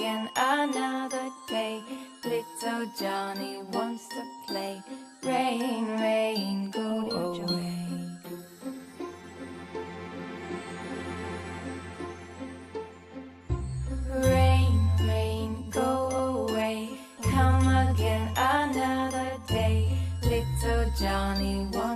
again another day. Little Johnny wants to play. Rain, rain, go away. Rain, rain, go away. Come again another day. Little Johnny wants